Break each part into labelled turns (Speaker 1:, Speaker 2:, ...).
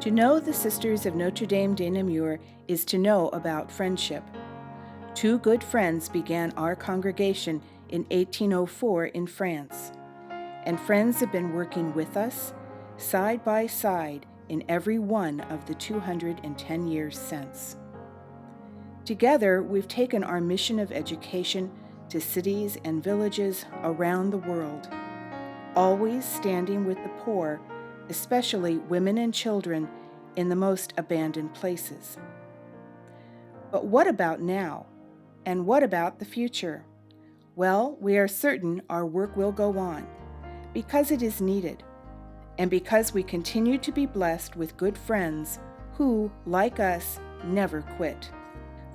Speaker 1: To know the Sisters of Notre Dame de Namur is to know about friendship. Two good friends began our congregation in 1804 in France, and friends have been working with us, side by side, in every one of the 210 years since. Together, we've taken our mission of education to cities and villages around the world, always standing with the poor, especially women and children, in the most abandoned places. But what about now? And what about the future? Well, we are certain our work will go on, because it is needed, and because we continue to be blessed with good friends who, like us, never quit.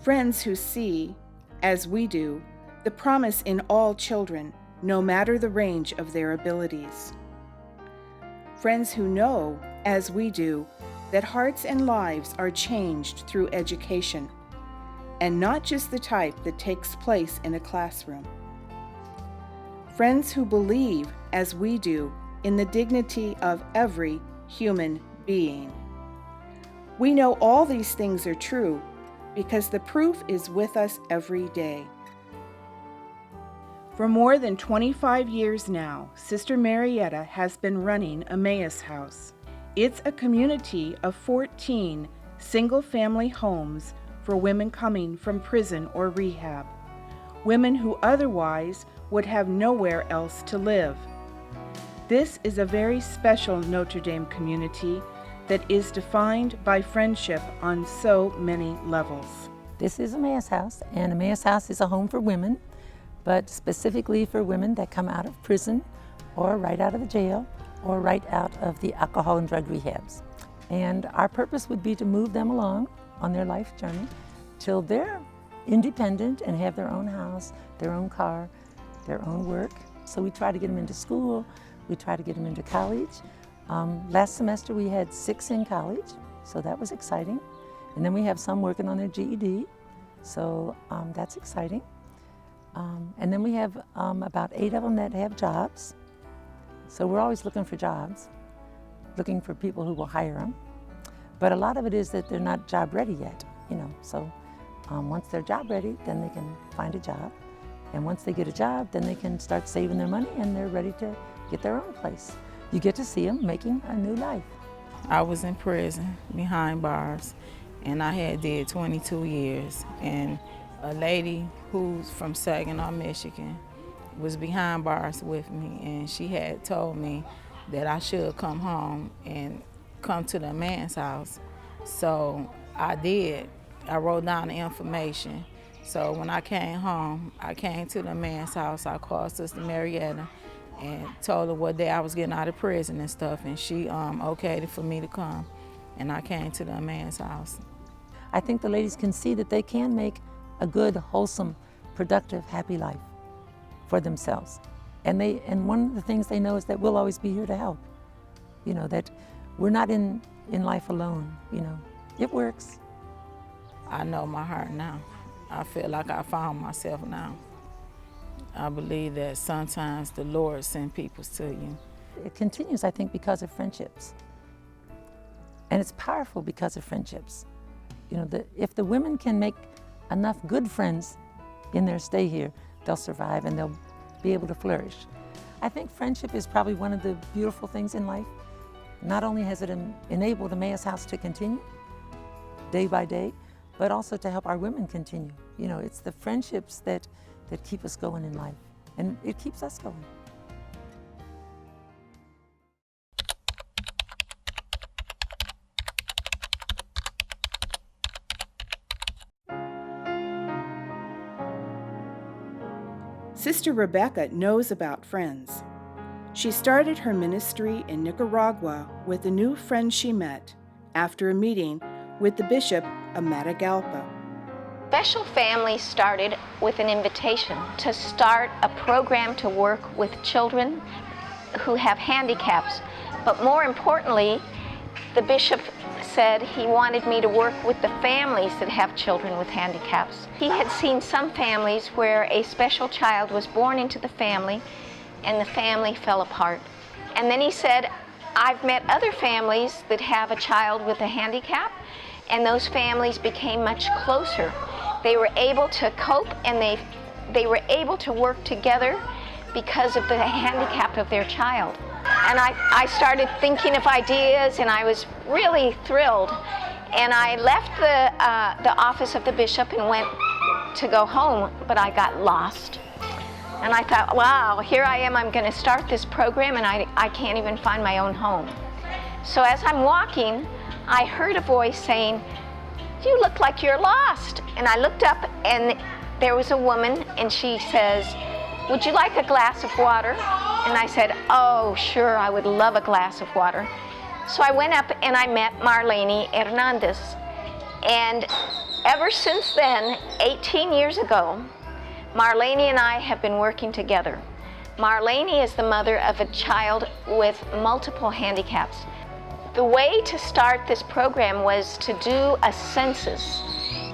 Speaker 1: Friends who see, as we do, the promise in all children, no matter the range of their abilities. Friends who know, as we do, that hearts and lives are changed through education, and not just the type that takes place in a classroom. Friends who believe, as we do, in the dignity of every human being. We know all these things are true because the proof is with us every day. For more than 25 years now, Sister Marietta has been running Emmaus House. It's a community of 14 single-family homes for women coming from prison or rehab, women who otherwise would have nowhere else to live. This is a very special Notre Dame community that is defined by friendship on so many levels.
Speaker 2: This is Emmaus House, and Emmaus House is a home for women, but specifically for women that come out of prison or right out of the jail or right out of the alcohol and drug rehabs. And our purpose would be to move them along on their life journey till they're independent and have their own house, their own car, their own work. So we try to get them into school, we try to get them into college. Last semester we had 6 in college, so that was exciting. And then we have some working on their GED, so that's exciting. And then we have about 8 of them that have jobs. So we're always looking for jobs, looking for people who will hire them. But a lot of it is that they're not job ready yet, So once they're job ready, then they can find a job. And once they get a job, then they can start saving their money and they're ready to get their own place. You get to see them making a new life.
Speaker 3: I was in prison behind bars, and I had did 22 years. And a lady who's from Saginaw, Michigan, was behind bars with me, and she had told me that I should come home and come to the man's house. So I did. I wrote down the information. So when I came home, I came to the man's house. I called Sister Marietta and told her what day I was getting out of prison and stuff, and she okayed it for me to come. And I came to the man's house.
Speaker 2: I think the ladies can see that they can make a good, wholesome, productive, happy life for themselves. And one of the things they know is that we'll always be here to help. That we're not in life alone, It works.
Speaker 3: I know my heart now. I feel like I found myself now. I believe that sometimes the Lord sends people to you.
Speaker 2: It continues, I think, because of friendships. And it's powerful because of friendships. If the women can make enough good friends in their stay here, they'll survive and they'll be able to flourish. I think friendship is probably one of the beautiful things in life. Not only has it enabled the Emmaus House to continue day by day, but also to help our women continue. It's the friendships that keep us going in life, and it keeps us going.
Speaker 1: Sister Rebecca knows about friends. She started her ministry in Nicaragua with a new friend she met after a meeting with the Bishop of Matagalpa.
Speaker 4: Special Families started with an invitation to start a program to work with children who have handicaps. But more importantly, the bishop said he wanted me to work with the families that have children with handicaps. He had seen some families where a special child was born into the family and the family fell apart. And then he said, I've met other families that have a child with a handicap, and those families became much closer. They were able to cope, and they were able to work together because of the handicap of their child. And I started thinking of ideas, and I was really thrilled. And I left the office of the bishop and went to go home, but I got lost. And I thought, wow, here I am, I'm going to start this program, and I can't even find my own home. So as I'm walking, I heard a voice saying, "You look like you're lost." And I looked up, and there was a woman, and she says, "Would you like a glass of water?" And I said, "Oh, sure, I would love a glass of water." So I went up and I met Marlene Hernandez. And ever since then, 18 years ago, Marlene and I have been working together. Marlene is the mother of a child with multiple handicaps. The way to start this program was to do a census,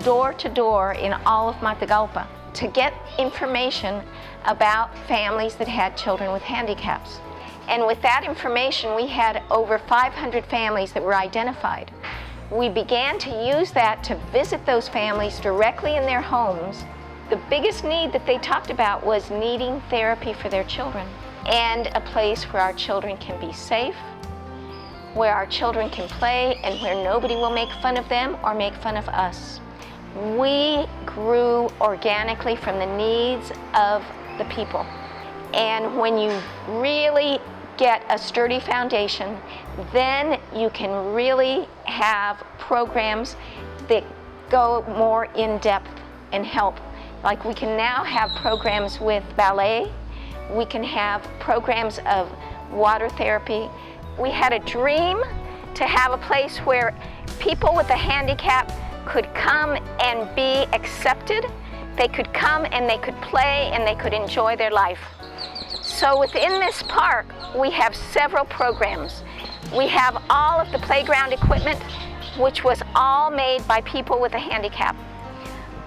Speaker 4: door to door in all of Matagalpa, to get information about families that had children with handicaps. And with that information, we had over 500 families that were identified. We began to use that to visit those families directly in their homes. The biggest need that they talked about was needing therapy for their children, and a place where our children can be safe, where our children can play, and where nobody will make fun of them or make fun of us. We grew organically from the needs of the people. And when you really get a sturdy foundation, then you can really have programs that go more in depth and help. Like we can now have programs with ballet, we can have programs of water therapy. We had a dream to have a place where people with a handicap could come and be accepted. They could come and they could play and they could enjoy their life. So within this park, we have several programs. We have all of the playground equipment, which was all made by people with a handicap.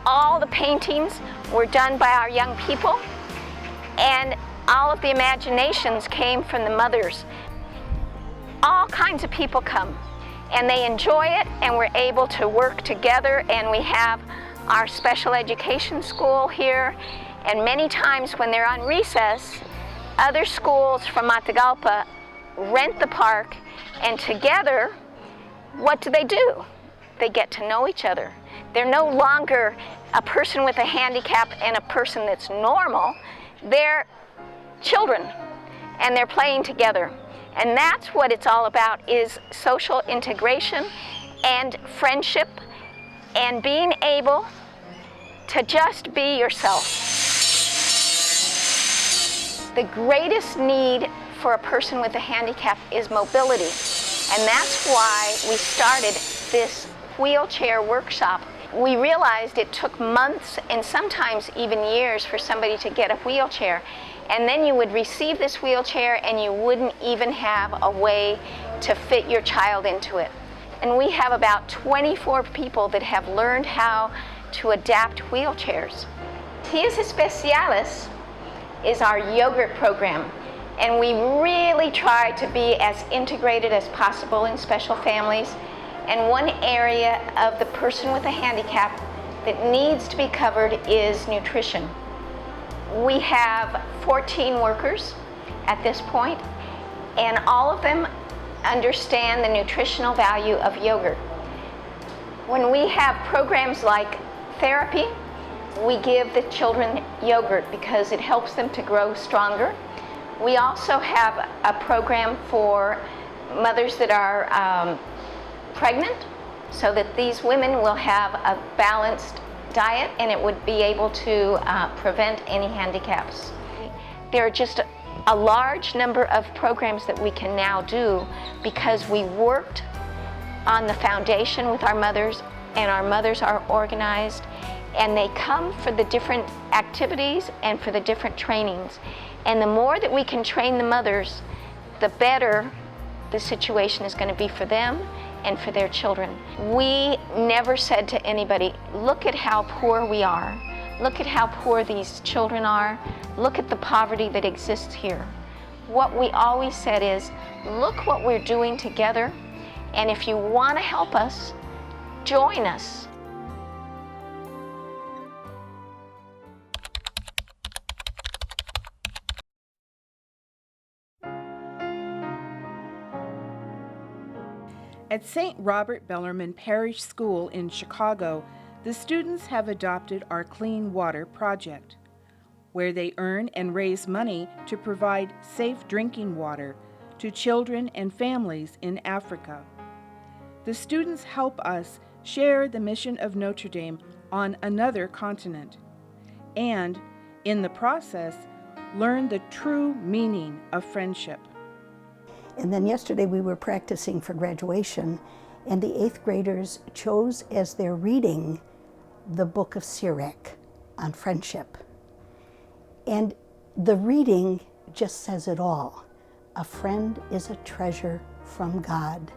Speaker 4: All the paintings were done by our young people, and all of the imaginations came from the mothers. All kinds of people come, and they enjoy it, and we're able to work together, and we have our special education school here, and many times when they're on recess, other schools from Matagalpa rent the park, and together, what do? They get to know each other. They're no longer a person with a handicap and a person that's normal. They're children, and they're playing together. And that's what it's all about, is social integration and friendship and being able to just be yourself. The greatest need for a person with a handicap is mobility. And that's why we started this wheelchair workshop. We realized it took months and sometimes even years for somebody to get a wheelchair. And then you would receive this wheelchair and you wouldn't even have a way to fit your child into it. And we have about 24 people that have learned how to adapt wheelchairs. Familias Especiales is our yogurt program. And we really try to be as integrated as possible in special families. And one area of the person with a handicap that needs to be covered is nutrition. We have 14 workers at this point, and all of them understand the nutritional value of yogurt. When we have programs like therapy, we give the children yogurt because it helps them to grow stronger. We also have a program for mothers that are pregnant, so that these women will have a balanced diet and it would be able to prevent any handicaps. There are just a large number of programs that we can now do because we worked on the foundation with our mothers, and our mothers are organized, and they come for the different activities and for the different trainings. And the more that we can train the mothers, the better the situation is going to be for them and for their children. We never said to anybody, look at how poor we are. Look at how poor these children are. Look at the poverty that exists here. what we always said is, look what we're doing together, and if you want to help us, join us.
Speaker 1: At St. Robert Bellarmine Parish School in Chicago, the students have adopted our Clean Water Project, where they earn and raise money to provide safe drinking water to children and families in Africa. The students help us share the mission of Notre Dame on another continent, and, in the process, learn the true meaning of friendship.
Speaker 5: And then yesterday we were practicing for graduation, and the 8th graders chose as their reading the book of Sirach on friendship. And the reading just says it all. A friend is a treasure from God.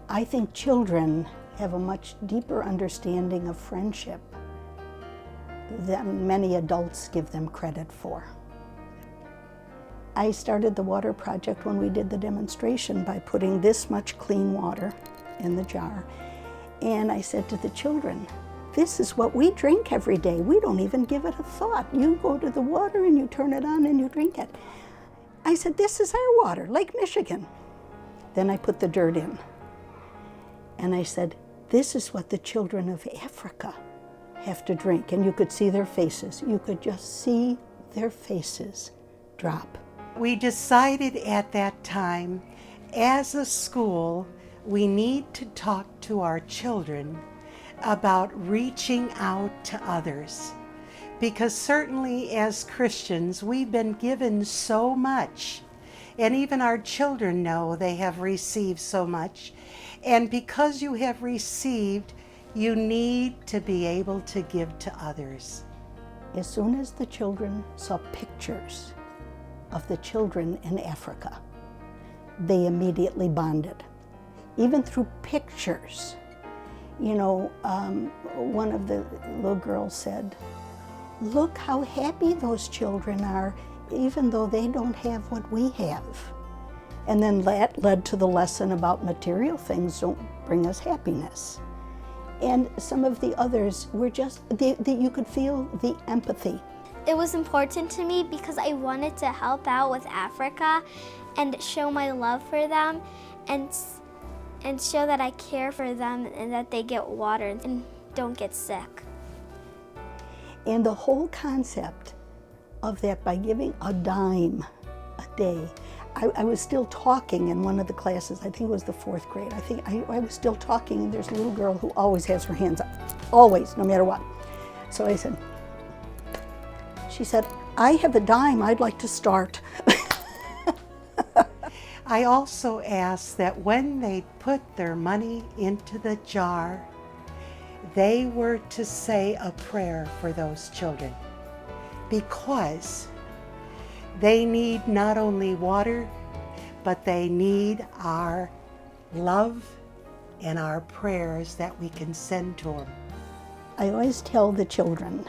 Speaker 5: I think children have a much deeper understanding of friendship than many adults give them credit for. I started the water project when we did the demonstration by putting this much clean water in the jar. And I said to the children, this is what we drink every day. We don't even give it a thought. You go to the water and you turn it on and you drink it. I said, this is our water, Lake Michigan. Then I put the dirt in. And I said, this is what the children of Africa have to drink. And you could see their faces. You could just see their faces drop.
Speaker 6: We decided at that time, as a school, we need to talk to our children about reaching out to others. Because certainly as Christians, we've been given so much. And even our children know they have received so much. And because you have received, you need to be able to give to others.
Speaker 5: As soon as the children saw pictures of the children in Africa, they immediately bonded. Even through pictures. You know, one of the little girls said, look how happy those children are, even though they don't have what we have. And then that led to the lesson about material things don't bring us happiness. And some of the others were just, you could feel the empathy.
Speaker 7: It was important to me because I wanted to help out with Africa and show my love for them and show that I care for them and that they get water and don't get sick.
Speaker 5: And the whole concept of that, by giving a dime a day, I was still talking in one of the classes, I think it was the 4th grade. I was still talking, and there's a little girl who always has her hands up, always, no matter what. So I said, she said, I have a dime, I'd like to start.
Speaker 6: I also asked that when they put their money into the jar, they were to say a prayer for those children, because they need not only water, but they need our love and our prayers that we can send to them.
Speaker 5: I always tell the children,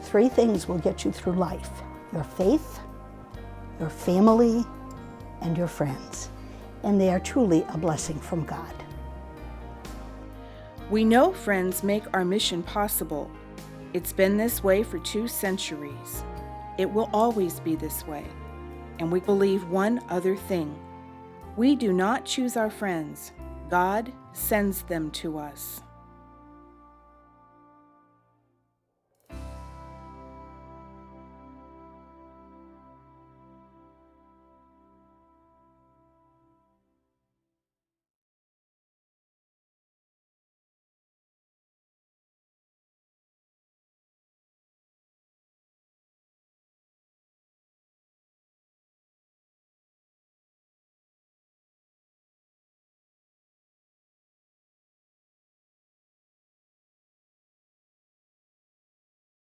Speaker 5: 3 things will get you through life: your faith, your family, and your friends. And they are truly a blessing from God.
Speaker 1: We know friends make our mission possible. It's been this way for 2 centuries. It will always be this way. And we believe one other thing. We do not choose our friends. God sends them to us.